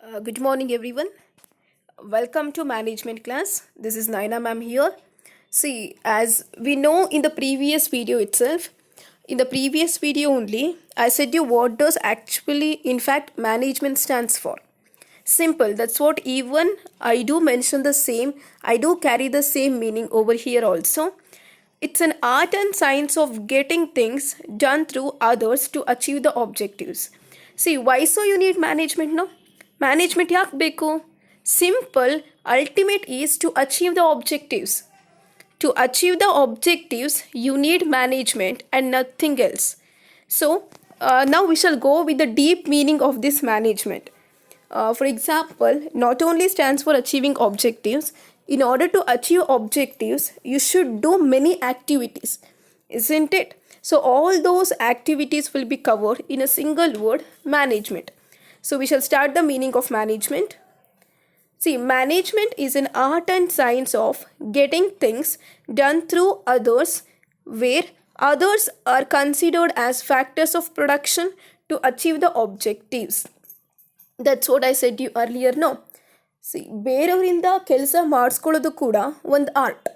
Good morning, everyone. Welcome to management class. This is Naina ma'am here. See, as we know in the previous video itself, in the previous video only, I said you what does actually, in fact, management stands for. Simple. That's what even I do mention the same. I do carry the same meaning over here also. It's an art and science of getting things done through others to achieve the objectives. See, why so you need management, no? Management ಯಾಕೆ ಬೇಕು? Simple, ultimate is to achieve the objectives. To achieve the objectives, you need management and nothing else. So, now we shall go with the deep meaning of this management. For example, not only stands for achieving objectives, in order to achieve objectives, you should do many activities, isn't it? So, all those activities will be covered in a single word management. So, we shall start the meaning of management. See, management is an art and science of getting things done through others, where others are considered as factors of production to achieve the objectives. That's what I said you earlier, no? C ಬೇರೆಯವರಿಂದ ಕೆಲಸ ಮಾಡಿಸ್ಕೊಳ್ಳೋದು ಕೂಡ ಒಂದು art.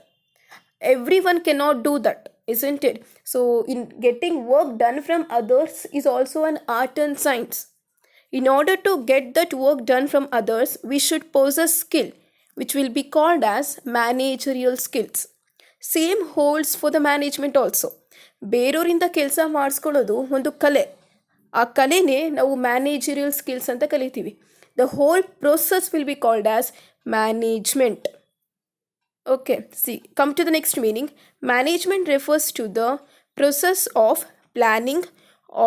Every one cannot do that, isn't it? So in getting work done from others is also an art and science. In order to get that work done from others, we should possess skill, which will be called as managerial skills. Same holds for the management also. ಬೇರೆಯವರಿಂದ ಕೆಲಸ ಮಾಡಿಸ್ಕೊಳ್ಳೋದು ಒಂದು ಕಲೆ. ಆ ಕಲೆನೇ ನಾವು managerial skills ಅಂತ ಕಲಿತೀವಿ. The whole process will be called as management. Okay, see, come to the next meaning. Management refers to the process of planning,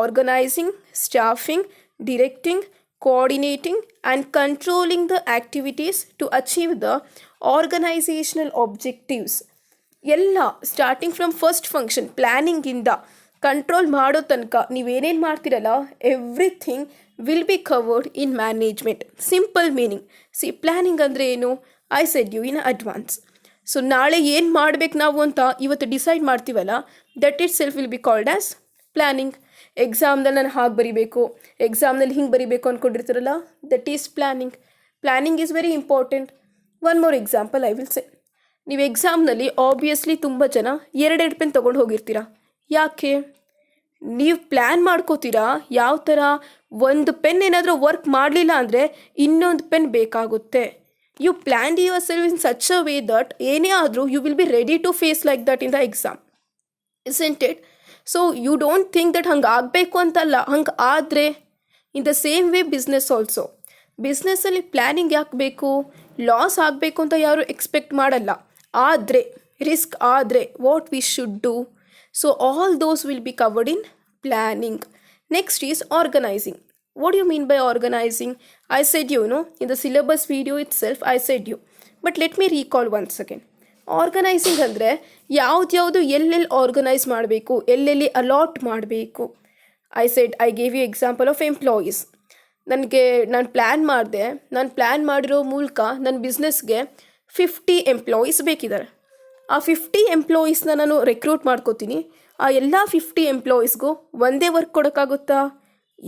organizing, staffing, directing, coordinating, and controlling the activities to achieve the organizational objectives. ಎಲ್ಲ starting from first function ಪ್ಲ್ಯಾನಿಂಗಿಂದ control ಮಾಡೋ ತನಕ ನೀವೇನೇನು ಮಾಡ್ತೀರಲ್ಲ everything will be covered in management. Simple meaning. See planning ಅಂದರೆ ಏನು? I said you in advance. So ನಾಳೆ ಏನು ಮಾಡ್ಬೇಕು ನಾವು ಅಂತ ಇವತ್ತು ಡಿಸೈಡ್ ಮಾಡ್ತೀವಲ್ಲ, that itself will be called as planning. ಎಕ್ಸಾಮ್ದಲ್ಲಿ ನಾನು ಹಾಗೆ ಬರೀಬೇಕು, ಎಕ್ಸಾಮ್ನಲ್ಲಿ ಹಿಂಗೆ ಬರೀಬೇಕು ಅಂದ್ಕೊಂಡಿರ್ತೀರಲ್ಲ, that is planning. Planning is very important. One more example I will say. ನೀವು ಎಕ್ಸಾಮ್ನಲ್ಲಿ ಆಬ್ವಿಯಸ್ಲಿ ತುಂಬ ಜನ ಎರಡೆರಡು ಪೆನ್ ತೊಗೊಂಡು ಹೋಗಿರ್ತೀರಾ. ಯಾಕೆ? ನೀವು ಪ್ಲ್ಯಾನ್ ಮಾಡ್ಕೋತೀರಾ ಯಾವ ಥರ. ಒಂದು ಪೆನ್ ಏನಾದರೂ ವರ್ಕ್ ಮಾಡಲಿಲ್ಲ ಅಂದರೆ ಇನ್ನೊಂದು ಪೆನ್ ಬೇಕಾಗುತ್ತೆ. You plan yourself in such a way that ಏನೇ ಆದರೂ you will be ready to face like that in the exam, isn't it? So you don't think that ಹಂಗೆ ಆಗಬೇಕು ಅಂತಲ್ಲ, ಹಂಗೆ ಆದರೆ in the same way business also. ಬಿಸ್ನೆಸ್ಸಲ್ಲಿ planning ಯಾಕೆ ಬೇಕು? ಲಾಸ್ ಆಗಬೇಕು ಅಂತ ಯಾರು ಎಕ್ಸ್ಪೆಕ್ಟ್ ಮಾಡಲ್ಲ. ಆದರೆ ರಿಸ್ಕ್ ಆದರೆ what we should do. So all those will be covered in planning. Next is organizing. What you mean by organizing? I said you know in the syllabus video itself I said you, but let me recall once again. Organizing ಅಂದರೆ ಯಾವ್ದು ಎಲ್ಲೆಲ್ಲಿ organize ಮಾಡಬೇಕು, ಎಲ್ಲೆಲ್ಲಿ allot ಮಾಡಬೇಕು. I said I gave you example of employees. ನಾನು plan ಮಾಡಿರೋ ಮೂಲಕ ನನ್ನ ಬಿಸ್ನೆಸ್ಗೆ 50 ಎಂಪ್ಲಾಯೀಸ್ ಬೇಕಿದ್ದಾರೆ. ಆ 50 ಎಂಪ್ಲಾಯೀಸ್ನ ನಾನು ರೆಕ್ರೂಟ್ ಮಾಡ್ಕೋತೀನಿ. ಆ ಎಲ್ಲ 50 ಎಂಪ್ಲಾಯೀಸ್ಗೂ ಒಂದೇ ವರ್ಕ್ ಕೊಡೋಕ್ಕಾಗುತ್ತಾ?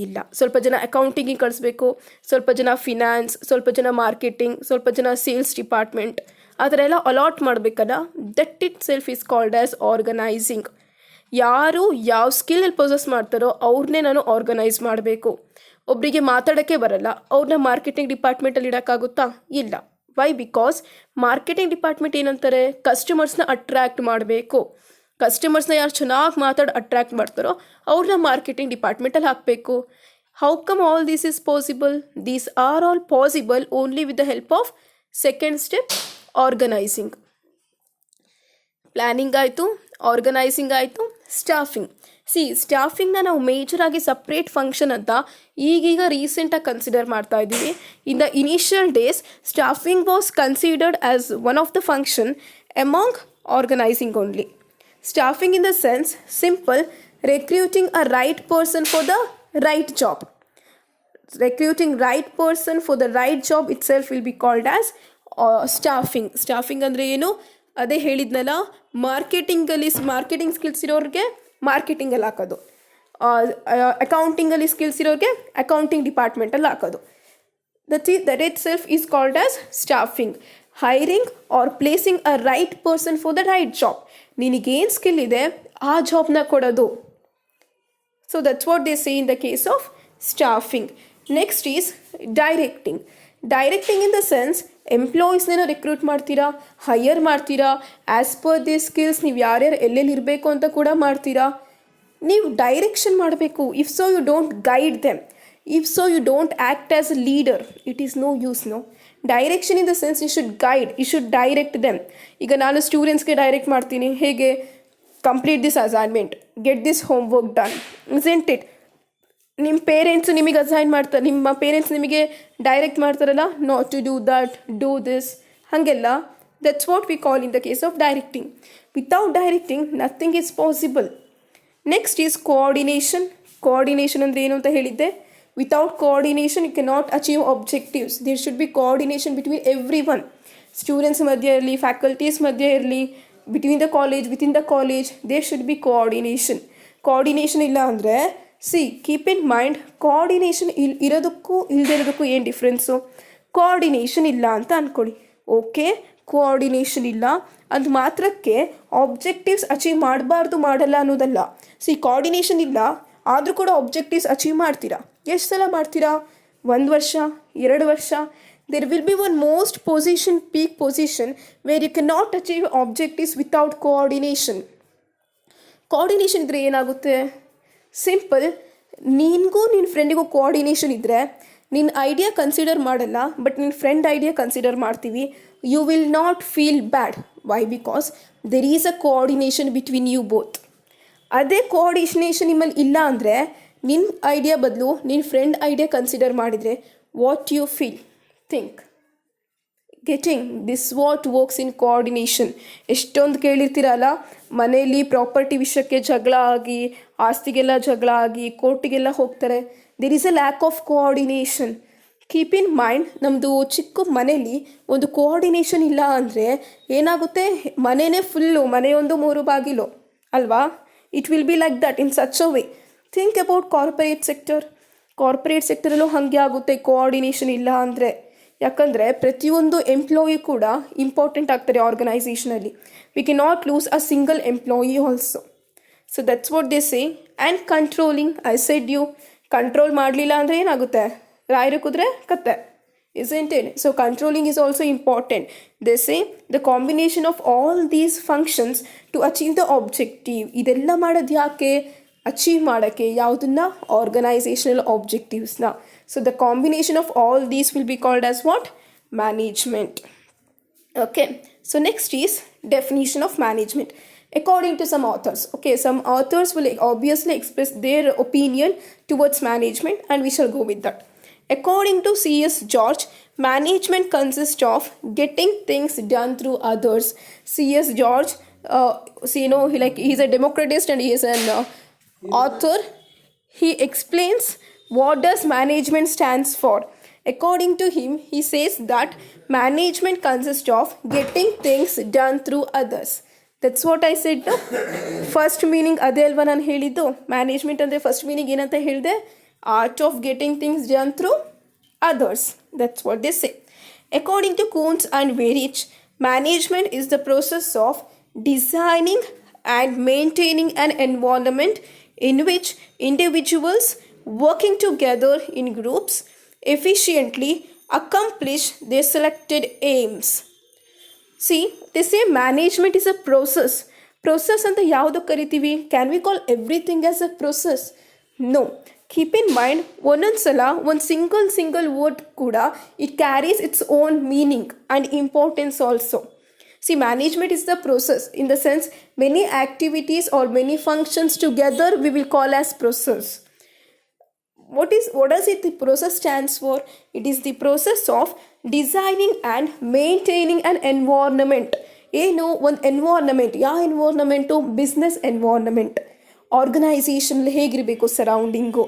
ಇಲ್ಲ. ಸ್ವಲ್ಪ ಜನ ಅಕೌಂಟಿಂಗಿಗೆ ಕಳಿಸ್ಬೇಕು, ಸ್ವಲ್ಪ ಜನ ಫಿನಾನ್ಸ್, ಸ್ವಲ್ಪ ಜನ ಮಾರ್ಕೆಟಿಂಗ್, ಸ್ವಲ್ಪ ಜನ ಸೇಲ್ಸ್ ಡಿಪಾರ್ಟ್ಮೆಂಟ್, ಆ ಥರ ಎಲ್ಲ ಅಲಾಟ್ ಮಾಡಬೇಕಲ್ಲ. That itself is called as organizing. ಯಾರು ಯಾವ ಸ್ಕಿಲ್ಲಲ್ಲಿ ಪೊಸೆಸ್ ಮಾಡ್ತಾರೋ ಅವ್ರನ್ನೇ ನಾನು ಆರ್ಗನೈಸ್ ಮಾಡಬೇಕು. ಒಬ್ಬರಿಗೆ ಮಾತಾಡೋಕ್ಕೆ ಬರಲ್ಲ, ಅವ್ರನ್ನ ಮಾರ್ಕೆಟಿಂಗ್ ಡಿಪಾರ್ಟ್ಮೆಂಟಲ್ಲಿ ಇಡೋಕ್ಕಾಗುತ್ತಾ? ಇಲ್ಲ. ವೈ? ಬಿಕಾಸ್ ಮಾರ್ಕೆಟಿಂಗ್ ಡಿಪಾರ್ಟ್ಮೆಂಟ್ ಏನಂತಾರೆ, ಕಸ್ಟಮರ್ಸ್ನ ಅಟ್ರ್ಯಾಕ್ಟ್ ಮಾಡಬೇಕು. ಕಸ್ಟಮರ್ಸ್ನ ಯಾರು ಚೆನ್ನಾಗಿ ಅಟ್ರ್ಯಾಕ್ಟ್ ಮಾಡ್ತಾರೋ ಅವ್ರನ್ನ ಮಾರ್ಕೆಟಿಂಗ್ ಡಿಪಾರ್ಟ್ಮೆಂಟಲ್ಲಿ ಹಾಕಬೇಕು. How come all this is possible? These are all possible only with the help of second step, organizing. Planning ಆಯಿತು, ಆರ್ಗನೈಸಿಂಗ್ ಆಯಿತು, ಸ್ಟಾಫಿಂಗ್. ಸಿ ಸ್ಟಾಫಿಂಗ್ನ ನಾವು ಮೇಜರಾಗಿ ಸಪ್ರೇಟ್ ಫಂಕ್ಷನ್ ಅಂತ ಈಗೀಗ ರೀಸೆಂಟಾಗಿ ಕನ್ಸಿಡರ್ ಮಾಡ್ತಾ ಇದ್ದೀವಿ. In the initial days staffing was considered as one of the function among organizing only. Staffing in the sense simple, recruiting a right person for the right job. Recruiting right person for the right job itself will be called as staffing. Staffing ಅಂದರೆ ಏನು? ಅದೇ ಹೇಳಿದ್ನಲ್ಲ, marketing skills ಇರೋರಿಗೆ ಮಾರ್ಕೆಟಿಂಗಲ್ಲಿ ಹಾಕೋದು, ಅಕೌಂಟಿಂಗಲ್ಲಿ skills ಇರೋರಿಗೆ accounting ಡಿಪಾರ್ಟ್ಮೆಂಟಲ್ಲಿ ಹಾಕೋದು. that itself is called as staffing. Hiring or placing a right person for the right job. ನಿನಗೇನು skill ಇದೆ ಆ ಜಾಬ್ನ ಕೊಡೋದು. So that's what they say in the case of staffing. Next is directing. Directing in the sense ಎಂಪ್ಲಾಯೀಸ್ನ recruit ಮಾಡ್ತೀರಾ, hire ಮಾಡ್ತೀರಾ, as per the skills ನೀವು ಯಾರ್ಯಾರು ಎಲ್ಲೆಲ್ಲಿ ಇರಬೇಕು ಅಂತ ಕೂಡ ಮಾಡ್ತೀರಾ. ನೀವು ಡೈರೆಕ್ಷನ್ ಮಾಡಬೇಕು. If so you don't guide them, if so you don't act as a leader, it is no use. No direction in the sense you should guide, you should direct them. ಈಗ ನಾನು ಸ್ಟೂಡೆಂಟ್ಸ್ಗೆ direct ಮಾಡ್ತೀನಿ, ಹೇಗೆ complete this assignment, get this homework done, isn't it? ನಿಮ್ಮ parents ನಿಮಗೆ assign ಮಾಡ್ತಾರೆ, ನಿಮ್ಮ parents ನಿಮಗೆ ಡೈರೆಕ್ಟ್ ಮಾಡ್ತಾರಲ್ಲ, not to do that, do this, ಹಾಗೆಲ್ಲ. That's what we call in the case of directing. Without directing nothing is possible. Next is coordination. Coordination ಅಂದರೆ ಏನು ಅಂತ ಹೇಳಿದ್ದೆ. Without coordination, you cannot achieve objectives. There should be coordination between everyone. Students madhye irli, faculties madhye irli, between the college, within the college, there should be coordination. Coordination illa andre, see, keep in mind, coordination irodukku ilde irodukku ಏನು difference? Coordination ಇಲ್ಲ ಅಂತ ಅಂದ್ಕೊಳ್ಳಿ. Okay, coordination ಇಲ್ಲ ಅಂದ ಮಾತ್ರಕ್ಕೆ objectives achieve ಮಾಡಬಾರ್ದು, ಮಾಡಲ್ಲ ಅನ್ನೋದಲ್ಲ. C, coordination ಇಲ್ಲ ಆದರೂ ಕೂಡ ಆಬ್ಜೆಕ್ಟಿವ್ಸ್ ಅಚೀವ್ ಮಾಡ್ತೀರಾ. ಎಷ್ಟು ಸಲ ಮಾಡ್ತೀರಾ? 1 ವರ್ಷ, 2 ವರ್ಷ. There will be one most position, peak position, where you can not achieve objectives without coordination. Coordination ಇದ್ದರೆ ಏನಾಗುತ್ತೆ? ಸಿಂಪಲ್, ನಿನಗೂ ನಿನ್ನ ಫ್ರೆಂಡಿಗೂ ಕೋಆರ್ಡಿನೇಷನ್ ಇದ್ದರೆ ನಿನ್ನ ಐಡಿಯಾ ಕನ್ಸಿಡರ್ ಮಾಡಲ್ಲ, ಬಟ್ ನಿನ್ನ ಫ್ರೆಂಡ್ ಐಡಿಯಾ ಕನ್ಸಿಡರ್ ಮಾಡ್ತೀವಿ. You will not feel bad. Why? Because there is a coordination between you both. ಅದೇ ಕೋಆರ್ಡಿನೇಷನ್ ನಿಮ್ಮಲ್ಲಿ ಇಲ್ಲ ಅಂದರೆ, ನಿನ್ನ ಐಡಿಯಾ ಬದಲು ನಿನ್ನ ಫ್ರೆಂಡ್ ಐಡಿಯಾ ಕನ್ಸಿಡರ್ ಮಾಡಿದರೆ, what you feel? Think. Getting this what works in coordination. ಎಷ್ಟೊಂದು ಕೇಳಿರ್ತೀರಲ್ಲ, ಮನೆಯಲ್ಲಿ ಪ್ರಾಪರ್ಟಿ ವಿಷಯಕ್ಕೆ ಜಗಳ ಆಗಿ, ಆಸ್ತಿಗೆಲ್ಲ ಜಗಳ ಆಗಿ, ಕೋರ್ಟಿಗೆಲ್ಲ ಹೋಗ್ತಾರೆ. There is a lack of coordination. Keep in mind, ನಮ್ಮದು ಚಿಕ್ಕ ಮನೇಲಿ ಒಂದು ಕೋಆರ್ಡಿನೇಷನ್ ಇಲ್ಲ ಅಂದರೆ ಏನಾಗುತ್ತೆ? ಮನೆಯೇ ಫುಲ್ಲು, ಮನೆಯೊಂದು 3 ಬಾಗಿಲು ಅಲ್ವಾ? It will be like that in such a way. Think about corporate sector. Corporate ಸೆಕ್ಟರಲ್ಲೂ ಹಾಗೆ ಆಗುತ್ತೆ ಕೋಆರ್ಡಿನೇಷನ್ ಇಲ್ಲ ಅಂದರೆ. ಯಾಕಂದರೆ ಪ್ರತಿಯೊಂದು ಎಂಪ್ಲಾಯಿ ಕೂಡ ಇಂಪಾರ್ಟೆಂಟ್ ಆಗ್ತಾರೆ ಆರ್ಗನೈಸೇಷನಲ್ಲಿ. We can not lose a single employee also. So that's what they say. And controlling, I said you, control ಮಾಡಲಿಲ್ಲ ಅಂದರೆ ಏನಾಗುತ್ತೆ? ರಾಯರು ಕುದುರೆ ಕತ್ತೆ, isn't it? So controlling is also important. They say the combination of all these functions to achieve the objective. ಇದೆಲ್ಲ ಮಾಡೋದು ಯಾಕೆ? Achieve ಮಾಡೋಕ್ಕೆ. ಯಾವುದನ್ನ? ಆರ್ಗನೈಸೇಷನಲ್ ಆಬ್ಜೆಕ್ಟಿವ್ಸ್ನ. So the combination of all these will be called as what? Management. Okay, so next is definition of management. According to some authors, okay, some authors will obviously express their opinion towards management, and we shall go with that. According to C.S. George, management consists of getting things done through others. C.S. George, he's a democratist and he is an author. He explains what does management stands for. According to him, he says that management consists of getting things done through others. That's what I said. No? First meaning ಅದೇ ಅಲ್ವಾ ನಾನು ಹೇಳಿದ್ದು? Management ಅಂದರೆ first meaning ಏನಂತ ಹೇಳಿದೆ? Art of getting things done through others. That's what they say. According to Kuntz and Weirich, management is the process of designing and maintaining an environment in which individuals working together in groups efficiently accomplish their selected aims. See, they say management is a process. Process ಅಂತ ಯಾವುದಕ್ಕೆ ಕರಿತೀವಿ? Can we call everything as a process? No. Keep in mind, ಒಂದೊಂದ್ಸಲ ಒಂದು single word ಕೂಡ it carries its own meaning and importance also. See, management is the process. In the sense, many activities or many functions together we will call as process. What does it the process stands for? It is the process of designing and maintaining an environment. ಏನು ಒಂದು environment? ಯಾವ environment? Business environment. Organization ಹೇಗಿರಬೇಕು surrounding?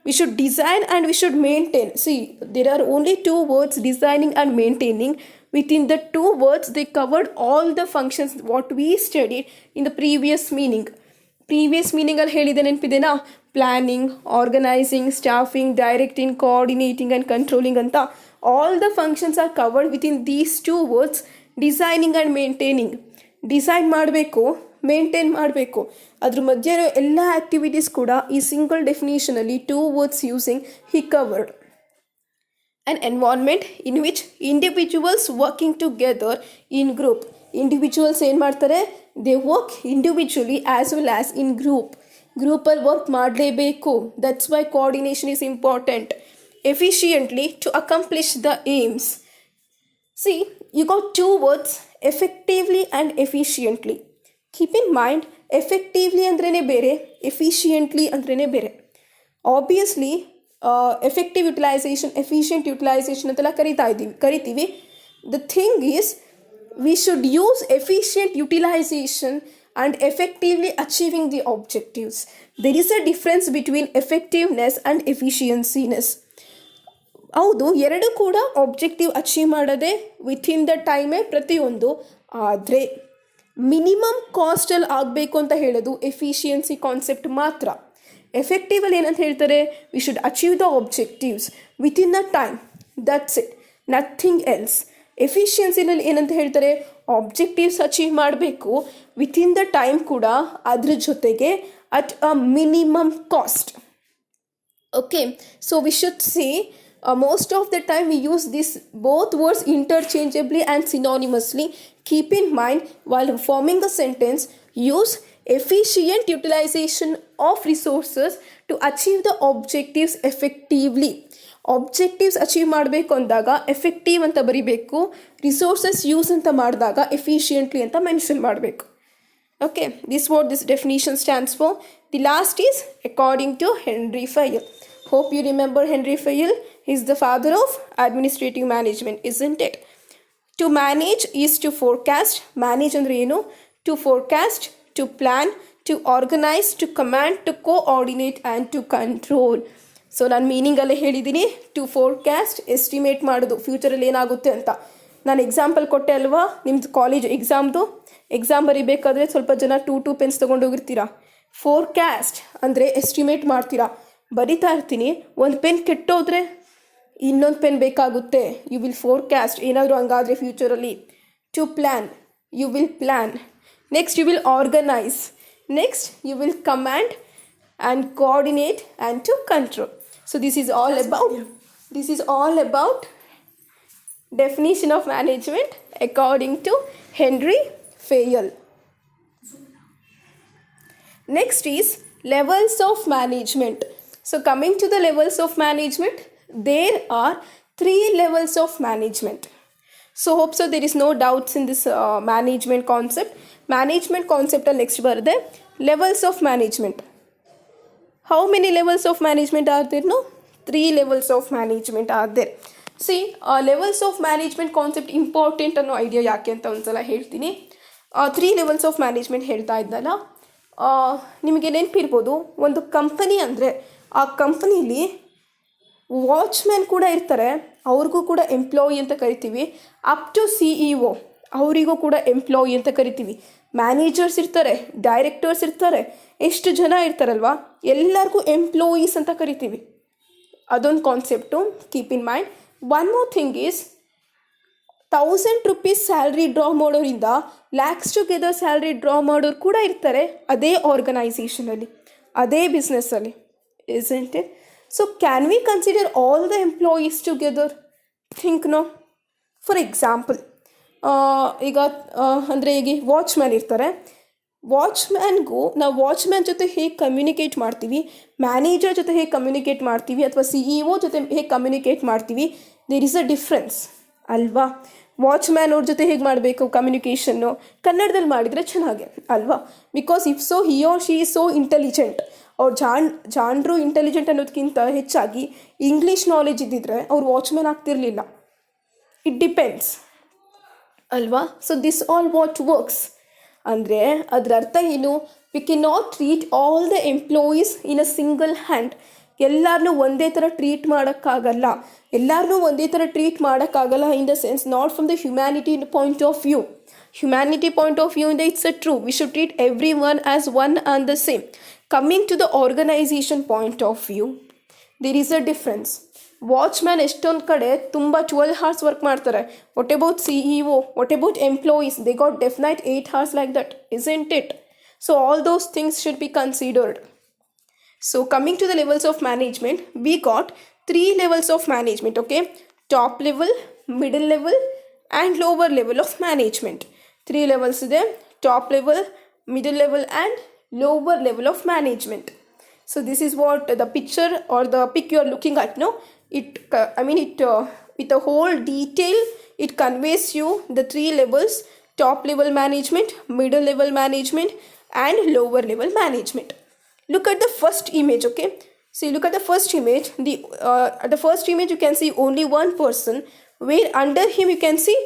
We should design and we should maintain. See, there are only 2 words, designing and maintaining. Within the 2 words, they covered all the functions what we studied in the previous meaning. Previous meaning ಅಲ್ಲಿ ಹೇಳಿದೆ ನೆನಪಿದೆನಾ? Planning, organizing, staffing, directing, coordinating and controlling ಅಂತ All the functions are covered within these two words, designing and maintaining. Design ಮಾಡಬೇಕು, maintain ಮಾಡಬೇಕು. ಅದ್ರ ಮಧ್ಯೆ ಇರೋ ಎಲ್ಲ ಆ್ಯಕ್ಟಿವಿಟೀಸ್ ಕೂಡ ಈ ಸಿಂಗಲ್ ಡೆಫಿನೇಷನಲ್ಲಿ two words using he covered. An environment in which individuals working together in group. Individuals ಏನು ಮಾಡ್ತಾರೆ? They work individually as well as in group. ಗ್ರೂಪಲ್ಲಿ ವರ್ಕ್ ಮಾಡಲೇಬೇಕು. That's why coordination is important. Efficiently to accomplish the aims. See, you got two words, effectively and efficiently. Keep in mind, effectively ಅಂದ್ರೇ ಬೇರೆ, efficiently ಅಂದ್ರೇ ಬೇರೆ. Obviously, effective utilization, efficient utilization ಅಂತೆಲ್ಲ ಕರಿತೀವಿ. The thing is, we should use efficient utilization and effectively achieving the objectives. There is a difference between effectiveness and efficiencyness. ಹೌದು, ಎರಡು ಕೂಡ objective achieve ಮಾಡೋದೇ ವಿಥಿನ್ ದ ಟೈಮೇ ಪ್ರತಿಯೊಂದು. ಆದರೆ ಮಿನಿಮಮ್ ಕಾಸ್ಟಲ್ಲಿ ಆಗಬೇಕು ಅಂತ ಹೇಳೋದು ಎಫಿಷಿಯನ್ಸಿ ಕಾನ್ಸೆಪ್ಟ್ ಮಾತ್ರ. ಎಫೆಕ್ಟಿವಲ್ಲಿ ಏನಂತ ಹೇಳ್ತಾರೆ? We should achieve the objectives within the time, that's it, nothing else. ಎಫಿಷಿಯನ್ಸಿನಲ್ಲಿ ಏನಂತ ಹೇಳ್ತಾರೆ? ಆಬ್ಜೆಕ್ಟಿವ್ಸ್ ಅಚೀವ್ ಮಾಡಬೇಕು ವಿತಿನ್ ದ ಟೈಮ್ ಕೂಡ, ಅದ್ರ ಜೊತೆಗೆ at a minimum cost. Okay, so we should see most of the time we use this both words interchangeably and synonymously. Keep in mind, while forming a sentence, use efficient utilization of resources to achieve the objectives effectively. Objectives achieve ಮಾಡಬೇಕು ಅಂದಾಗ effective ಅಂತ ಬರಿಬೇಕು, resources use ಅಂತ ಮಾಡಿದಾಗ efficiently ಅಂತ mention ಮಾಡಬೇಕು. Okay, this what this definition stands for. The last is according to Henry Fayol. Hope you remember Henry Fayol. He is the father of administrative management, isn't it? To manage is to forecast. Manage andre enu? To forecast, to plan, to organize, to command, to coordinate and to control. So ನಾನು ಮೀನಿಂಗಲ್ಲೇ ಹೇಳಿದ್ದೀನಿ. To forecast, estimate ಮಾಡೋದು ಫ್ಯೂಚರಲ್ಲಿ ಏನಾಗುತ್ತೆ ಅಂತ. ನಾನು example ಕೊಟ್ಟೆ ಅಲ್ವಾ, ನಿಮ್ಮದು college exam ಬರೀಬೇಕಾದ್ರೆ ಸ್ವಲ್ಪ ಜನ 2 ಪೆನ್ಸ್ ತೊಗೊಂಡೋಗಿರ್ತೀರಾ. ಫೋರ್ಕ್ಯಾಸ್ಟ್ ಅಂದರೆ ಎಸ್ಟಿಮೇಟ್ ಮಾಡ್ತೀರಾ. ಬರಿತಾ ಇರ್ತೀನಿ, ಒಂದು ಪೆನ್ ಕೆಟ್ಟೋದ್ರೆ ಇನ್ನೊಂದು ಪೆನ್ ಬೇಕಾಗುತ್ತೆ. ಯು ವಿಲ್ ಫೋರ್ಕ್ಯಾಸ್ಟ್, ಏನಾದರೂ ಹಂಗಾದರೆ ಫ್ಯೂಚರಲ್ಲಿ. To plan, you will plan. Next you will organize. Next you will command and coordinate and to control. So this is all about definition of management according to Henry Fayol. Next is levels of management. So coming to the levels of management, there are 3 levels of management. So hope so there is no doubts in this management concept. Management concept next barde levels of management. How many levels of management are there? No, 3 levels of management are there. See, levels of management concept important ಅನ್ನೋ idea ಯಾಕೆ ಅಂತ ಒಂದ್ಸಲ ಹೇಳ್ತೀನಿ. 3 levels of management ಹೇಳ್ತಾ ಇದ್ದಲ್ಲ, ನಿಮಗೆ ನೆನಪಿರ್ಬೋದು, ಒಂದು company ಅಂದರೆ ಆ ಕಂಪನೀಲಿ ವಾಚ್ಮ್ಯಾನ್ ಕೂಡ ಇರ್ತಾರೆ, ಅವ್ರಿಗೂ ಕೂಡ ಎಂಪ್ಲಾಯಿ ಅಂತ ಕರಿತೀವಿ. ಅಪ್ ಟು CEO ಅವರಿಗೂ ಕೂಡ ಎಂಪ್ಲಾಯಿ ಅಂತ ಕರಿತೀವಿ. ಮ್ಯಾನೇಜರ್ಸ್ ಇರ್ತಾರೆ, ಡೈರೆಕ್ಟರ್ಸ್ ಇರ್ತಾರೆ, ಎಷ್ಟು ಜನ ಇರ್ತಾರಲ್ವ, ಎಲ್ಲರಿಗೂ ಎಂಪ್ಲಾಯೀಸ್ ಅಂತ ಕರಿತೀವಿ. ಅದೊಂದು concept, keep in mind. One more thing is, 1000 rupees salary draw ಮಾಡೋರಿಂದ ಲ್ಯಾಕ್ಸ್ ಟುಗೆದರ್ ಸ್ಯಾಲ್ರಿ ಡ್ರಾ ಮಾಡೋರು ಕೂಡ ಇರ್ತಾರೆ ಅದೇ ಆರ್ಗನೈಸೇಷನಲ್ಲಿ, ಅದೇ ಬಿಸ್ನೆಸ್ಸಲ್ಲಿ, isn't it? So can we consider all the employees together? Think no. For example, ಈಗ ಅಂದರೆ ಈಗ ವಾಚ್ಮ್ಯಾನ್ ಇರ್ತಾರೆ, ವಾಚ್ಮ್ಯಾನ್ಗೂ ನಾವು ವಾಚ್ಮ್ಯಾನ್ ಜೊತೆ ಹೇಗೆ ಕಮ್ಯುನಿಕೇಟ್ ಮಾಡ್ತೀವಿ, ಮ್ಯಾನೇಜರ್ ಜೊತೆ ಹೇಗೆ ಕಮ್ಯುನಿಕೇಟ್ ಮಾಡ್ತೀವಿ, ಅಥವಾ CEO ಜೊತೆ ಹೇಗೆ ಕಮ್ಯುನಿಕೇಟ್ ಮಾಡ್ತೀವಿ, ದೇರ್ ಈಸ್ ಅ ಡಿಫ್ರೆನ್ಸ್ ಅಲ್ವಾ. ವಾಚ್ಮ್ಯಾನ್ ಅವ್ರ ಜೊತೆ ಹೇಗೆ ಮಾಡಬೇಕು ಕಮ್ಯುನಿಕೇಷನ್ನು, ಕನ್ನಡದಲ್ಲಿ ಮಾಡಿದರೆ ಚೆನ್ನಾಗೆ ಅಲ್ವಾ. Because if so he or she is so intelligent, ಅವ್ರು ಜಾಣರು ಇಂಟೆಲಿಜೆಂಟ್ ಅನ್ನೋದಕ್ಕಿಂತ ಹೆಚ್ಚಾಗಿ ಇಂಗ್ಲೀಷ್ ನಾಲೆಜ್ ಇದ್ದಿದ್ರೆ ಅವ್ರು ವಾಚ್ಮ್ಯಾನ್ ಆಗ್ತಿರಲಿಲ್ಲ. ಇಟ್ ಡಿಪೆಂಡ್ಸ್ ಅಲ್ವಾ. So this all what works ಅಂದರೆ ಅದರ ಅರ್ಥ ಏನು? We can not treat all the employees in a single hand. ಎಲ್ಲರನ್ನೂ ಒಂದೇ ಥರ ಟ್ರೀಟ್ ಮಾಡೋಕ್ಕಾಗಲ್ಲ, in the sense not from the humanity point of view. Humanity point of view ಇಂದ it's a true, we should treat everyone as one and the same. Coming to the organization point of view, there is a difference. Watchman ಎಷ್ಟೊಂದು ಕಡೆ ತುಂಬ 12 hours work ಮಾಡ್ತಾರೆ. What about CEO, what about employees, they got definite 8 hours like that, isn't it? So all those things should be considered. So coming to the levels of management, we got 3 levels of management, okay? Top level, middle level and lower level of management. 3 levels ಇದೆ, top level, middle level and lower level of management. So this is what the picture or the pic you are looking at now. It with a whole detail, it conveys you the 3 levels: top level management, middle level management and lower level management. Look at the first image, okay? See, look at the first image. At the first image you can see only one person, where under him you can see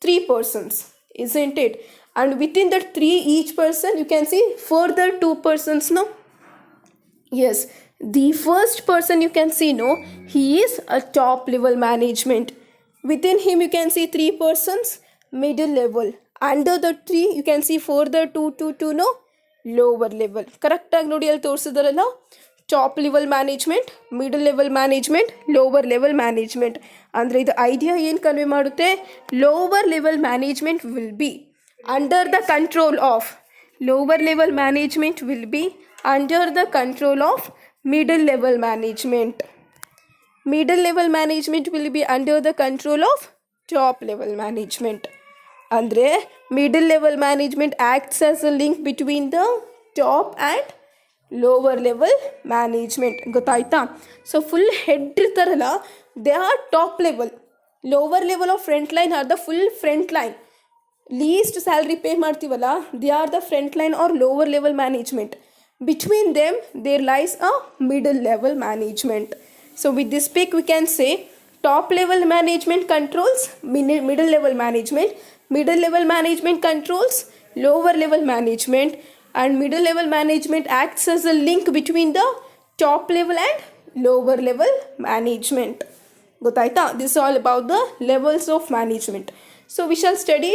3 persons, isn't it? And within that 3 each person you can see further 2 persons, no? Yes, the first person you can see, no, he is a top level management. Within him you can see 3 persons, middle level. Under the 3 you can see further 2, no, lower level. Correct ಆಗಿ ನೋಡಿ ಅಲ್ಲಿ ತೋರಿಸಿದಾರಲ್ಲ, top level management, middle level management, lower level management. ಅಂದರೆ ಇದು idea ಏನು convey ಮಾಡುತ್ತೆ, lower level management will be under the control of, lower level management will be under the control of middle level management. Middle level management will be under the control of top level management. Andre middle level management acts as a link between the top and lower level management. Gottaita? So full head irtaralla, they are top level. Lower level of front line are the full front line. Least salary pay ಮಾಡ್ತೀವಲ್ಲ, they are the front line or lower level management. Between them there lies a middle level management. So with this pic we can say top level management controls middle level management, middle level management controls lower level management, and middle level management acts as a link between the top level and lower level management. Gottaita? This is all about the levels of management. So we shall study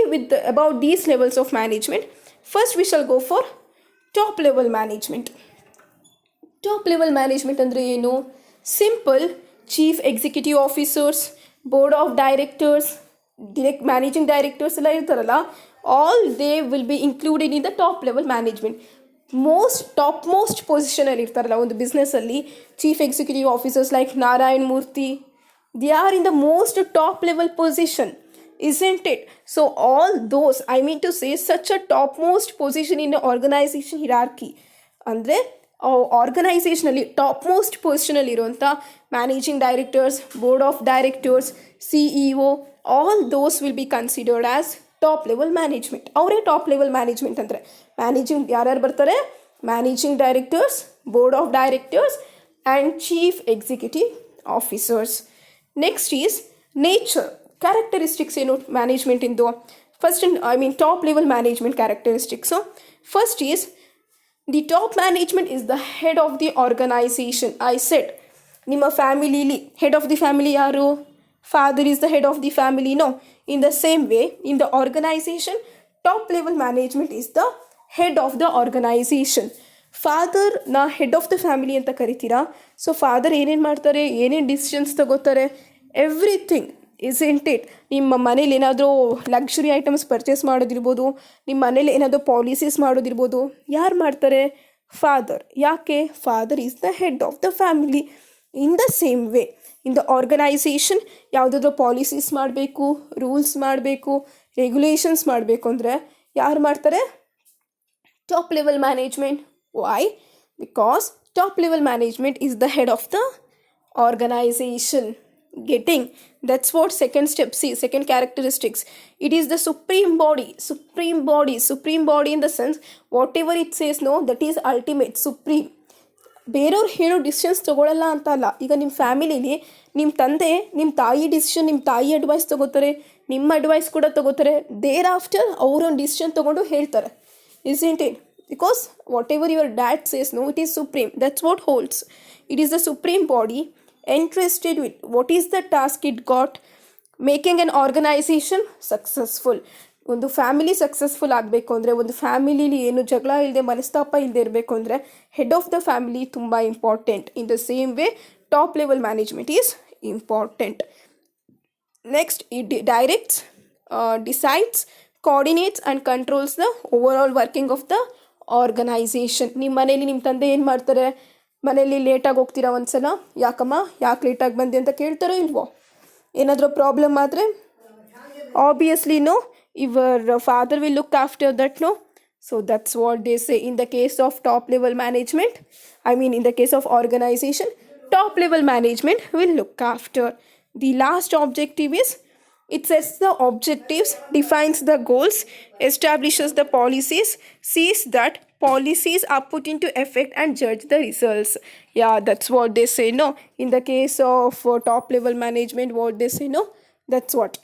about these levels of management. First we shall go for top level management. Top level management ಅಂದರೆ ಏನು? Simple, chief executive officers, board of directors, managing directors ಎಲ್ಲ ಇರ್ತಾರಲ್ಲ, all they will be included in the top level management. Topmost ಪೊಸಿಷನಲ್ಲಿ ಇರ್ತಾರಲ್ಲ ಒಂದು ಬಿಸ್ನೆಸ್ಸಲ್ಲಿ, chief executive officers like Narayan Murthy, they are in the most top level position, isn't it? So all those, I mean to say, such a topmost position in the organization hierarchy, ಅಂದರೆ ಆರ್ಗನೈಸೇಷನಲ್ಲಿ top most ಪೊಸಿಷನಲ್ಲಿ ಇರುವಂಥ managing directors, board of directors, CEO, all those will be considered as top level management. ಅವರೇ top level management ಅಂದರೆ. Managing ಯಾರ್ಯಾರು ಬರ್ತಾರೆ? Managing directors, board of directors and chief executive officers. Next is nature. Characteristics ಏನು management ಇಂದು? First top level management characteristics. First is the top management is the head of the organization. I said, ನಿಮ್ಮ ಫ್ಯಾಮಿಲಿಲಿ head of the family ಯಾರು? Father is the head of the family, no? In the same way in the organization, top level management is the head of the organization. ಫಾದರ್ನ head of the family ಅಂತ ಕರಿತೀರಾ. So father ಏನೇನು ಮಾಡ್ತಾರೆ, ಏನೇನು decisions ತಗೋತಾರೆ, everything, isn't it? ನಿಮ್ಮ ಮನೇಲಿ ಏನಾದರೂ ಲಕ್ಸುರಿ ಐಟಮ್ಸ್ ಪರ್ಚೇಸ್ ಮಾಡೋದಿರ್ಬೋದು, ನಿಮ್ಮ ಮನೇಲಿ ಏನಾದರೂ ಪಾಲಿಸೀಸ್ ಮಾಡೋದಿರ್ಬೋದು, ಯಾರು ಮಾಡ್ತಾರೆ? ಫಾದರ್. ಯಾಕೆ? Father is the head of the family. In the same way in the organization ಯಾವುದಾದ್ರೂ ಪಾಲಿಸೀಸ್ ಮಾಡಬೇಕು, ರೂಲ್ಸ್ ಮಾಡಬೇಕು, ರೆಗ್ಯುಲೇಷನ್ಸ್ ಮಾಡಬೇಕು ಅಂದರೆ ಯಾರು ಮಾಡ್ತಾರೆ? Top level management. Why? Because top level management is the head of the organization. Getting? That's what second step. See, second characteristics, it is the supreme body in the sense whatever it says, no, that is ultimate, supreme. ಬೇರೆಯವ್ರು ಹೇಳೋ decisions ತೊಗೊಳ್ಳಲ್ಲ ಅಂತ ಅಲ್ಲ. ಈಗ ನಿಮ್ಮ ಫ್ಯಾಮಿಲಿಲಿ ನಿಮ್ಮ ತಂದೆ, ನಿಮ್ಮ ತಾಯಿ ಡಿಸಿಷನ್, ನಿಮ್ಮ ತಾಯಿ ಅಡ್ವೈಸ್ ತೊಗೋತಾರೆ, ನಿಮ್ಮ ಅಡ್ವೈಸ್ ಕೂಡ ತೊಗೋತಾರೆ. ದೇರ್ ಆಫ್ಟರ್ ಅವರೊಂದು ಡಿಸಿಷನ್ ತೊಗೊಂಡು ಹೇಳ್ತಾರೆ, isn't it? Because whatever your dad says, no, it is supreme. That's what holds. It is the supreme body entrusted with what is the task it got, making an organization successful. ಒಂದು family successful ಆಗಬೇಕು ಅಂದರೆ, ಒಂದು ಫ್ಯಾಮಿಲಿಲಿ ಏನು ಜಗಳ ಇಲ್ಲದೆ, ಮನಸ್ತಾಪ ಇಲ್ಲದೆ ಇರಬೇಕು ಅಂದರೆ ಹೆಡ್ ಆಫ್ ದ ಫ್ಯಾಮಿಲಿ ತುಂಬ important. In the same way top level management is important. Next, it directs, decides, coordinates and controls the overall working of the organization. ನಿಮ್ಮ ಮನೇಲಿ ನಿಮ್ಮ ತಂದೆ ಏನು ಮಾಡ್ತಾರೆ, ಮನೇಲಿ ಲೇಟಾಗಿ ಹೋಗ್ತೀರಾ ಒಂದ್ಸಲ, ಯಾಕಮ್ಮ ಯಾಕೆ ಲೇಟಾಗಿ ಬಂದೆ ಅಂತ ಕೇಳ್ತಾರೋ ಇಲ್ವೋ? ಏನಾದರೂ ಪ್ರಾಬ್ಲಮ್ ಆದರೆ obviously no, your father will look after that, no? So that's what they say. In the case of top level management, in the case of organization, top level management will look after. The last objective is, it sets the objectives, defines the goals, establishes the policies, sees that policies are put into effect and judge the results. Yeah, that's what they say, no? In the case of top level management, what they say, no? That's what.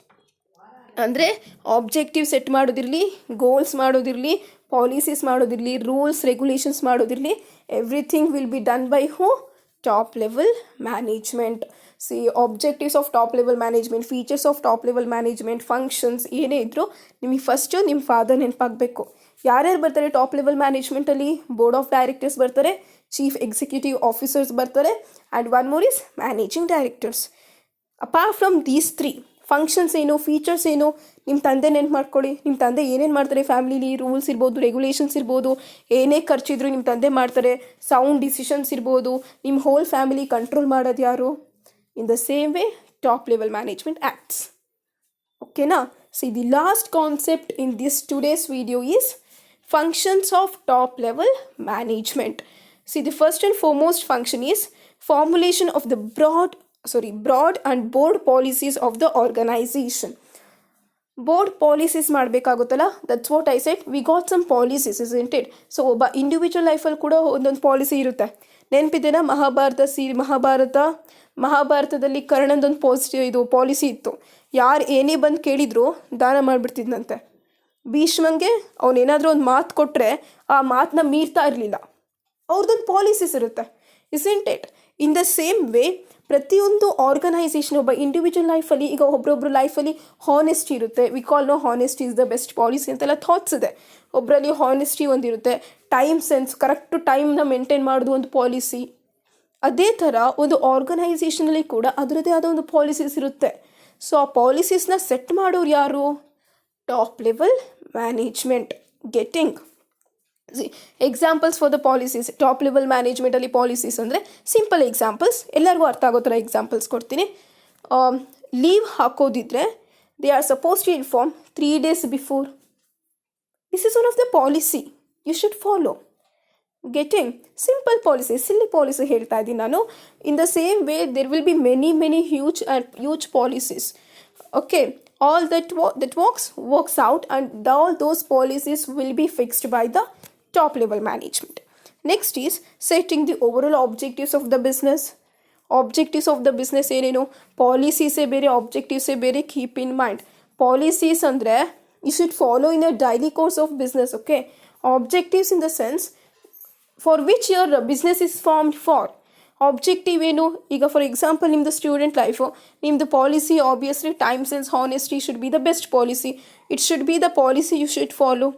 ಅಂದರೆ objective set ಮಾಡೋದಿರಲಿ, goals ಮಾಡೋದಿರಲಿ, policies ಮಾಡೋದಿರಲಿ, rules regulations ಮಾಡೋದಿರಲಿ, everything will be done by who? Top level management. See objectives of top level management, features of top level management, functions ಏನೇ ಇದ್ದರೂ ನಿಮಗೆ first ನಿಮ್ಮ father ನೆನಪಾಗಬೇಕು. ಯಾರ್ಯಾರು ಬರ್ತಾರೆ ಟಾಪ್ ಲೆವೆಲ್ ಮ್ಯಾನೇಜ್ಮೆಂಟಲ್ಲಿ? ಬೋರ್ಡ್ ಆಫ್ ಡೈರೆಕ್ಟರ್ಸ್ ಬರ್ತಾರೆ, ಚೀಫ್ ಎಕ್ಸಿಕ್ಯೂಟಿವ್ ಆಫೀಸರ್ಸ್ ಬರ್ತಾರೆ, and one more is managing directors. Apart from these three, functions ಏನು, ಫೀಚರ್ಸ್ ಏನು, ನಿಮ್ಮ ತಂದೆ ನೆನ್ಪು ಮಾಡ್ಕೊಳ್ಳಿ. ನಿಮ್ಮ ತಂದೆ ಏನೇನು ಮಾಡ್ತಾರೆ ಫ್ಯಾಮಿಲಿಲಿ, ರೂಲ್ಸ್ ಇರ್ಬೋದು, ರೆಗ್ಯುಲೇಷನ್ಸ್ ಇರ್ಬೋದು, ಏನೇ ಖರ್ಚಿದ್ರು ನಿಮ್ಮ ತಂದೆ ಮಾಡ್ತಾರೆ. ಸೌಂಡ್ ಡಿಸಿಷನ್ಸ್ ಇರ್ಬೋದು, ನಿಮ್ಮ ಹೋಲ್ ಫ್ಯಾಮಿಲಿ ಕಂಟ್ರೋಲ್ ಮಾಡೋದು ಯಾರು? In the same way top level management acts. ಓಕೆನಾ? See the last concept in this today's video is functions of top level management. See, the first and foremost function is formulation of the broad and board policies of the organization. Board policies ಮಾಡಬೇಕಾಗುತ್ತಲ್ಲ, that's what I said. We got some policies, isn't it? So ಒಬ್ಬ individual ಲೈಫಲ್ಲಿ ಕೂಡ ಒಂದೊಂದು policy ಇರುತ್ತೆ. ನೆನಪಿದೆನಾ? ಮಹಾಭಾರತದಲ್ಲಿ ಕರ್ಣಂದೊಂದು policy ಇತ್ತು. ಯಾರು ಏನೇ ಬಂದು ಕೇಳಿದ್ರು ದಾನ ಮಾಡಿಬಿಡ್ತಿದ್ನಂತೆ. ಭೀಷ್ಮಂಗೆ ಅವನೇನಾದರೂ ಒಂದು ಮಾತು ಕೊಟ್ಟರೆ ಆ ಮಾತನ್ನ ಮೀರ್ತಾ ಇರಲಿಲ್ಲ. ಅವ್ರದ್ದೊಂದು ಪಾಲಿಸೀಸ್ ಇರುತ್ತೆ, isn't it? In the same way ಪ್ರತಿಯೊಂದು ಆರ್ಗನೈಸೇಷನ್, ಒಬ್ಬ ಇಂಡಿವಿಜುವಲ್ ಲೈಫಲ್ಲಿ, ಈಗ ಒಬ್ಬರೊಬ್ಬರು ಲೈಫಲ್ಲಿ ಹಾನೆಸ್ಟಿ ಇರುತ್ತೆ. We call no honesty is the best policy ಅಂತೆಲ್ಲ ಥಾಟ್ಸ್ ಇದೆ. ಒಬ್ಬರಲ್ಲಿ ಹಾನೆಸ್ಟಿ ಒಂದಿರುತ್ತೆ, ಟೈಮ್ ಸೆನ್ಸ್, ಕರೆಕ್ಟು ಟೈಮ್ನ ಮೇಂಟೈನ್ ಮಾಡೋದು ಒಂದು ಪಾಲಿಸಿ. ಅದೇ ಥರ ಒಂದು ಆರ್ಗನೈಸೇಷನಲ್ಲಿ ಕೂಡ ಅದರದ್ದೇ ಆದ ಒಂದು ಪಾಲಿಸೀಸ್ ಇರುತ್ತೆ. ಸೊ ಆ ಪಾಲಿಸೀಸ್ನ ಸೆಟ್ ಮಾಡೋರು ಯಾರು? Top level management. Getting examples for the policies. Top level ಮ್ಯಾನೇಜ್ಮೆಂಟಲ್ಲಿ ಪಾಲಿಸೀಸ್ ಅಂದರೆ ಸಿಂಪಲ್ ಎಕ್ಸಾಂಪಲ್ಸ್, ಎಲ್ಲರಿಗೂ ಅರ್ಥ ಆಗೋ ಥರ ಎಕ್ಸಾಂಪಲ್ಸ್ ಕೊಡ್ತೀನಿ. ಲೀವ್ ಹಾಕೋದಿದ್ರೆ they are suppose to inform 3 days before. This is one of the policy you should follow. Getting simple policy, silly policy ಹೇಳ್ತಾ ಇದ್ದೀನಿ ನಾನು. In the same way there will be many huge policies. Okay, all that works out, and all those policies will be fixed by the top level management. Next is setting the overall objectives of the business. Objectives of the business ಏನೇನು? Policies ಬೇರೆ, objectives ಬೇರೆ. Keep in mind, policies ಅಂದರೆ you should follow in a daily course of business. Okay, objectives in the sense for which your business is formed for. Objective ಏನು? ಈಗ for example ನಿಮ್ಮದು student life, ನಿಮ್ಮದು policy obviously time sense, honesty should be the best policy. It should be the policy you should follow.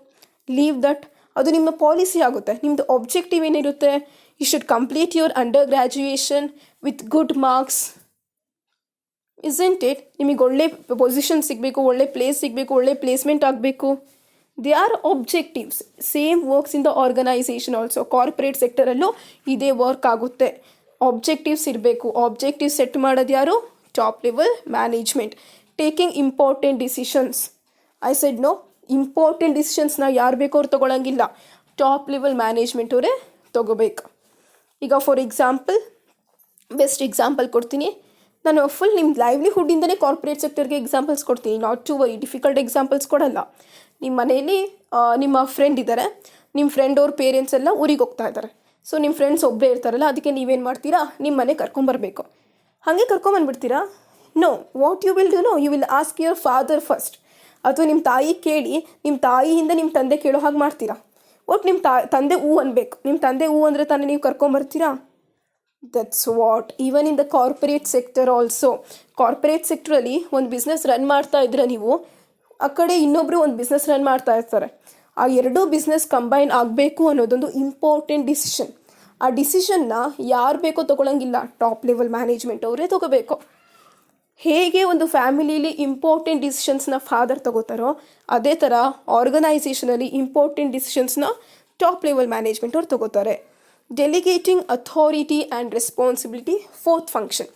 Leave that, ಅದು ನಿಮ್ಮ policy ಆಗುತ್ತೆ. ನಿಮ್ಮದು objective ಏನಿರುತ್ತೆ? You should complete your under graduation with good marks, isn't it? ನಿಮಗೆ ಒಳ್ಳೆ position ಸಿಗಬೇಕು, ಒಳ್ಳೆ place ಸಿಗಬೇಕು, ಒಳ್ಳೆ ಪ್ಲೇಸ್ಮೆಂಟ್ ಆಗಬೇಕು. They are objectives. Same works in the organization also. Corporate ಸೆಕ್ಟರಲ್ಲೂ ಇದೇ ವರ್ಕ್ ಆಗುತ್ತೆ. ಆಬ್ಜೆಕ್ಟಿವ್ಸ್ ಇರಬೇಕು. ಆಬ್ಜೆಕ್ಟಿವ್ ಸೆಟ್ ಮಾಡೋದು ಯಾರು? Top level management. Taking important decisions. I said no, important ಡಿಸಿಷನ್ಸ್ನ ಯಾರು ಬೇಕೋ ಅವ್ರು ತೊಗೊಳಂಗಿಲ್ಲ, ಟಾಪ್ ಲೆವೆಲ್ ಮ್ಯಾನೇಜ್ಮೆಂಟ್ ಅವರೇ ತೊಗೋಬೇಕು. ಈಗ ಫಾರ್ ಎಕ್ಸಾಂಪಲ್, ಬೆಸ್ಟ್ ಎಕ್ಸಾಂಪಲ್ ಕೊಡ್ತೀನಿ ನಾನು. ಫುಲ್ ನಿಮ್ಮ ಲೈವ್ಲಿಹುಡ್ಡಿಂದನೇ ಕಾರ್ಪೊರೇಟ್ ಸೆಕ್ಟರ್ಗೆ ಎಕ್ಸಾಂಪಲ್ಸ್ ಕೊಡ್ತೀನಿ, not to worry difficult examples ಕೊಡಲ್ಲ. ನಿಮ್ಮ ಮನೆಯಲ್ಲಿ ನಿಮ್ಮ ಫ್ರೆಂಡ್ ಇದ್ದಾರೆ, ನಿಮ್ಮ ಫ್ರೆಂಡ್ ಅವ್ರ ಪೇರೆಂಟ್ಸ್ ಎಲ್ಲ ಊರಿಗೆ ಹೋಗ್ತಾ ಇದ್ದಾರೆ. ಸೊ ನಿಮ್ಮ ಫ್ರೆಂಡ್ಸ್ ಒಬ್ಬರೇ ಇರ್ತಾರಲ್ಲ, ಅದಕ್ಕೆ ನೀವೇನು ಮಾಡ್ತೀರಾ? ನಿಮ್ಮ ಮನೆ ಕರ್ಕೊಂಬರ್ಬೇಕು. ಹಾಗೆ ಕರ್ಕೊಂಬಂದ್ಬಿಡ್ತೀರಾ? No, what you will do? No, you will ask your father first. ಅಥವಾ ನಿಮ್ಮ ತಾಯಿ ಕೇಳಿ, ನಿಮ್ಮ ತಾಯಿಯಿಂದ ನಿಮ್ಮ ತಂದೆ ಕೇಳೋ ಹಾಗೆ ಮಾಡ್ತೀರಾ? ಒಟ್ಟು ನಿಮ್ಮ ತಂದೆ ಹೂ ಅನ್ಬೇಕು. ನಿಮ್ಮ ತಂದೆ ಹೂ ಅಂದರೆ ತಾನೇ ನೀವು ಕರ್ಕೊಂಬರ್ತೀರಾ? That's what even in the corporate sector also. Corporate ಸೆಕ್ಟ್ರಲ್ಲಿ ಒಂದು ಬಿಸ್ನೆಸ್ ರನ್ ಮಾಡ್ತಾ ಇದ್ರೆ ನೀವು, ಆ ಕಡೆ ಇನ್ನೊಬ್ಬರು ಒಂದು ಬಿಸ್ನೆಸ್ ರನ್ ಮಾಡ್ತಾ ಇರ್ತಾರೆ. ಆ ಎರಡೂ ಬಿಸ್ನೆಸ್ ಕಂಬೈನ್ ಆಗಬೇಕು ಅನ್ನೋದೊಂದು ಇಂಪಾರ್ಟೆಂಟ್ ಡಿಸಿಷನ್. ಆ ಡಿಸಿಷನ್ನ ಯಾರು ಬೇಕೋ ತೊಗೊಳಂಗಿಲ್ಲ, ಟಾಪ್ ಲೆವೆಲ್ ಮ್ಯಾನೇಜ್ಮೆಂಟ್ ಅವರೇ ತೊಗೋಬೇಕು. ಹೇಗೆ ಒಂದು ಫ್ಯಾಮಿಲಿಲಿ ಇಂಪಾರ್ಟೆಂಟ್ ಡಿಸಿಷನ್ಸ್ನ ಫಾದರ್ ತಗೋತಾರೋ ಅದೇ ಥರ ಆರ್ಗನೈಸೇಷನಲ್ಲಿ ಇಂಪಾರ್ಟೆಂಟ್ ಡಿಸಿಷನ್ಸ್ನ ಟಾಪ್ ಲೆವೆಲ್ ಮ್ಯಾನೇಜ್ಮೆಂಟ್ ಅವ್ರು ತಗೋತಾರೆ. ಡೆಲಿಗೇಟಿಂಗ್ authority and responsibility, fourth function.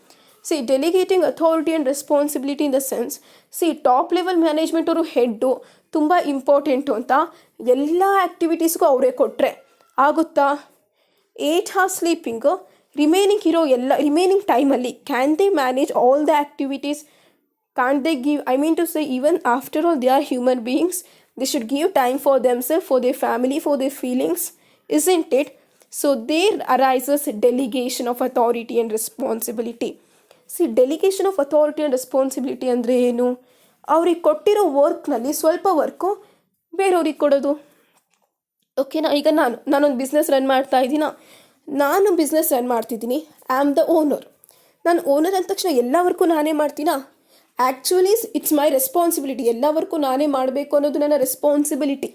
ಡೆಲಿಗೇಟಿಂಗ್ authority and responsibility in the sense, top level management ಅವರು ಹೆಡ್ಡು, ತುಂಬ ಇಂಪಾರ್ಟೆಂಟು ಅಂತ ಎಲ್ಲ ಆ್ಯಕ್ಟಿವಿಟೀಸ್ಗೂ ಅವರೇ ಕೊಟ್ಟರೆ ಆಗುತ್ತಾ? 8 hours ಸ್ಲೀಪಿಂಗು ರಿಮೈನಿಂಗ್ ಇರೋ ಎಲ್ಲ ರಿಮೈನಿಂಗ್ ಟೈಮಲ್ಲಿ can they manage all the activities? Can they give, I mean to say, even after all they are human beings, they should give time for themselves, for their family, for their feelings, isn't it? So there arises delegation of authority and responsibility. Delegation of authority and responsibility ಅಂದರೆ ಏನು? ಅವ್ರಿಗೆ ಕೊಟ್ಟಿರೋ ವರ್ಕ್ನಲ್ಲಿ ಸ್ವಲ್ಪ work ಬೇರೆಯವ್ರಿಗೆ ಕೊಡೋದು. ಓಕೆನಾ? ಈಗ ನಾನೊಂದು ಬಿಸ್ನೆಸ್ ರನ್ ಮಾಡ್ತಾ ಇದ್ದೀನಾ, ನಾನು ಬಿಸ್ನೆಸ್ ರನ್ ಮಾಡ್ತಿದ್ದೀನಿ, ಐ ಆಮ್ ದ ಓನರ್. ನಾನು ಓನರ್ ಅಂದ ತಕ್ಷಣ ಎಲ್ಲ ವರ್ಕು ನಾನೇ ಮಾಡ್ತೀನಾ? Actually it's my responsibility. ಎಲ್ಲ ವರ್ಕು ನಾನೇ ಮಾಡಬೇಕು ಅನ್ನೋದು ನನ್ನ ರೆಸ್ಪಾನ್ಸಿಬಿಲಿಟಿ.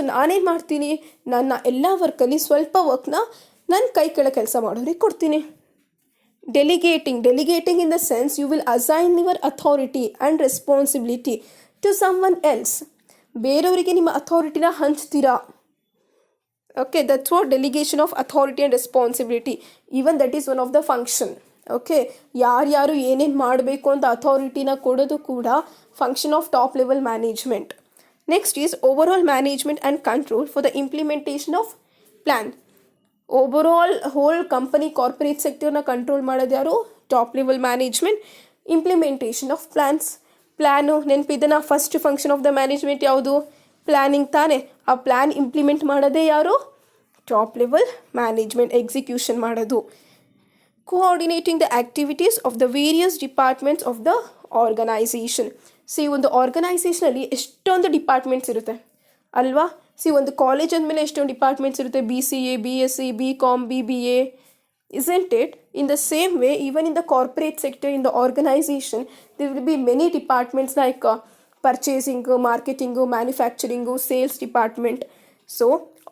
ನಾನೇನು ಮಾಡ್ತೀನಿ, ನನ್ನ ಎಲ್ಲ ವರ್ಕಲ್ಲಿ ಸ್ವಲ್ಪ ವರ್ಕ್ನ ನನ್ನ ಕೈ ಕೆಳಗೆ ಕೆಲಸ ಮಾಡೋರಿಗೆ ಕೊಡ್ತೀನಿ. Delegating in the sense, you will assign your authority and responsibility to someone else. ಬೇರೆಯವರಿಗೆ ನಿಮ್ಮ ಅಥಾರಿಟಿನ ಹಂಚ್ತೀರಾ. Okay, that's what delegation of authority and responsibility. Even that is one of the function. Okay, ಯಾರ್ಯಾರು ಏನೇನು ಮಾಡಬೇಕು ಅಂತ ಅಥಾರಿಟಿನ ಕೊಡೋದು ಕೂಡ function of top level management. Next is overall management and control for the implementation of plan. Overall whole company corporate ಸೆಕ್ಟರ್ನ control ಮಾಡೋದು ಯಾರು? Top level management. Implementation of plan ನೆನಪಿದನ, first function of the management ಯಾವುದು? Planning ತಾನೇ. ಆ plan implement ಮಾಡೋದೇ ಯಾರು? Top level management. Execution ಮಾಡೋದು. Coordinating the activities of the various departments of the organization. ಒಂದು ಆರ್ಗನೈಸೇಷನಲ್ಲಿ ಎಷ್ಟೊಂದು ಡಿಪಾರ್ಟ್ಮೆಂಟ್ಸ್ ಇರುತ್ತೆ ಅಲ್ವಾ? ಒಂದು ಕಾಲೇಜ್ ಅಂದಮೇಲೆ ಎಷ್ಟೊಂದು ಡಿಪಾರ್ಟ್ಮೆಂಟ್ಸ್ ಇರುತ್ತೆ. BCA, BSc, BCom, BBA, isn't it? In the same way, even in the corporate sector, in the organization, there will be many departments like purchasing, marketing, manufacturing, sales department. So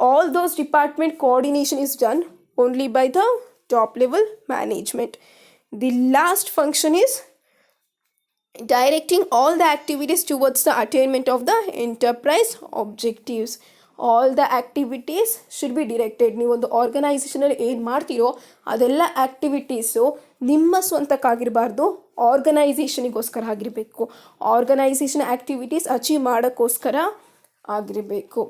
all those department coordination is done only by the top level management. The last function is directing all the activities towards the attainment of the enterprise objectives. All the activities should be directed. ನೀವು ಒಂದು ಆರ್ಗನೈಸೇಷನಲ್ಲಿ ಏನು ಮಾಡ್ತೀರೋ ಅದೆಲ್ಲ activities ನಿಮ್ಮ ಸ್ವಂತಕ್ಕಾಗಿರಬಾರ್ದು, ಆರ್ಗನೈಸೇಷನಿಗೋಸ್ಕರ ಆಗಿರಬೇಕು. Organisation activities achieve ಮಾಡೋಕ್ಕೋಸ್ಕರ ಆಗಿರಬೇಕು.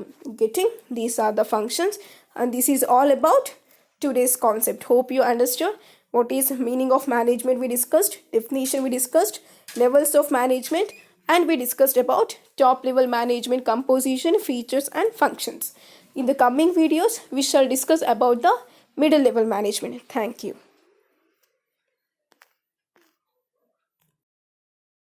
Getting these are the functions and this is all about today's concept. Hope you understood what is meaning of management we discussed, definition we discussed, levels of management, and we discussed about top level management composition, features and functions. In the coming videos we shall discuss about the middle level management. Thank you.